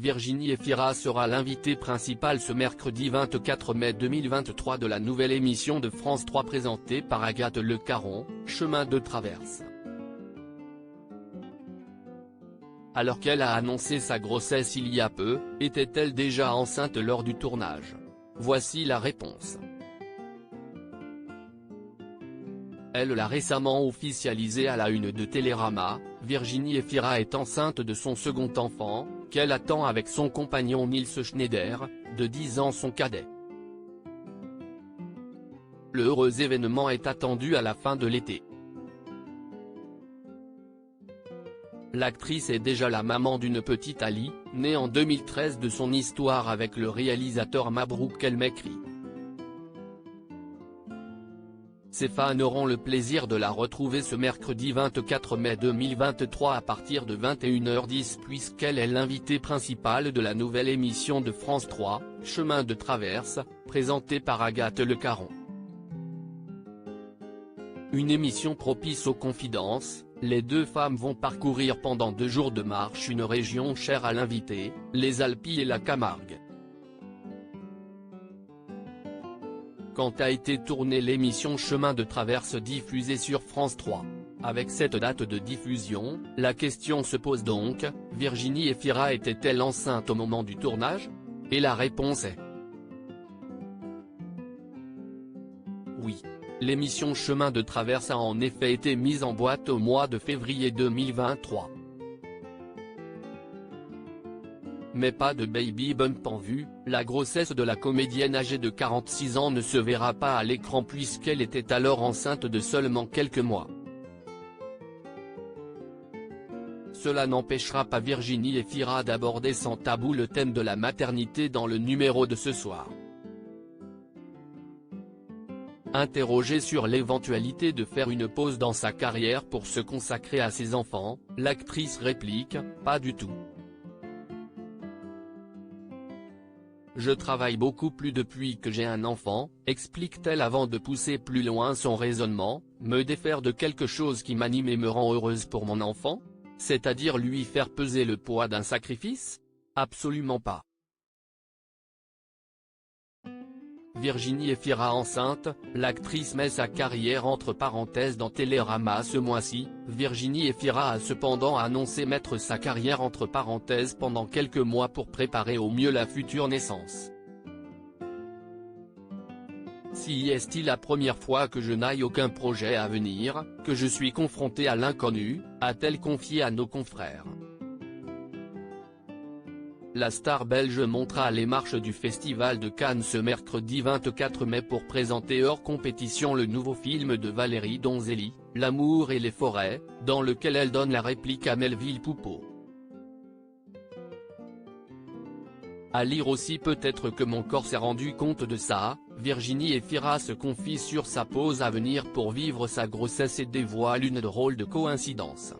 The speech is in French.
Virginie Efira sera l'invitée principale ce mercredi 24 mai 2023 de la nouvelle émission de France 3 présentée par Agathe Le Caron, Chemin de traverse. Alors qu'elle a annoncé sa grossesse il y a peu, était-elle déjà enceinte lors du tournage? Voici la réponse. Elle l'a récemment officialisé à la une de Télérama. Virginie Efira est enceinte de son second enfant, qu'elle attend avec son compagnon Nils Schneider, de 10 ans son cadet. Le heureux événement est attendu à la fin de l'été. L'actrice est déjà la maman d'une petite Ali, née en 2013 de son histoire avec le réalisateur Mabrouk El Mekri. Ses fans auront le plaisir de la retrouver ce mercredi 24 mai 2023 à partir de 21h10 puisqu'elle est l'invitée principale de la nouvelle émission de France 3, Chemin de traverse, présentée par Agathe Le Caron. Une émission propice aux confidences, les deux femmes vont parcourir pendant 2 jours de marche une région chère à l'invité, les Alpes et la Camargue. Quand a été tournée l'émission Chemin de traverse diffusée sur France 3. Avec cette date de diffusion, la question se pose donc, Virginie Efira était-elle enceinte au moment du tournage? Et la réponse est oui. L'émission Chemin de traverse a en effet été mise en boîte au mois de février 2023. Mais pas de baby bump en vue, la grossesse de la comédienne âgée de 46 ans ne se verra pas à l'écran puisqu'elle était alors enceinte de seulement quelques mois. Cela n'empêchera pas Virginie Efira d'aborder sans tabou le thème de la maternité dans le numéro de ce soir. Interrogée sur l'éventualité de faire une pause dans sa carrière pour se consacrer à ses enfants, l'actrice réplique « Pas du tout. Je travaille beaucoup plus depuis que j'ai un enfant », explique-t-elle avant de pousser plus loin son raisonnement, me défaire de quelque chose qui m'anime et me rend heureuse pour mon enfant? C'est-à-dire lui faire peser le poids d'un sacrifice? Absolument pas. Virginie Efira enceinte, l'actrice met sa carrière entre parenthèses dans Télérama ce mois-ci. Virginie Efira a cependant annoncé mettre sa carrière entre parenthèses pendant quelques mois pour préparer au mieux la future naissance. Si est-il la première fois que je n'aille aucun projet à venir, que je suis confrontée à l'inconnu, a-t-elle confié à nos confrères. La star belge montera les marches du Festival de Cannes ce mercredi 24 mai pour présenter hors compétition le nouveau film de Valérie Donzelli, L'amour et les forêts, dans lequel elle donne la réplique à Melville Poupeau. À lire aussi peut-être que mon corps s'est rendu compte de ça, Virginie Efira se confie sur sa pause à venir pour vivre sa grossesse et dévoile une drôle de coïncidence.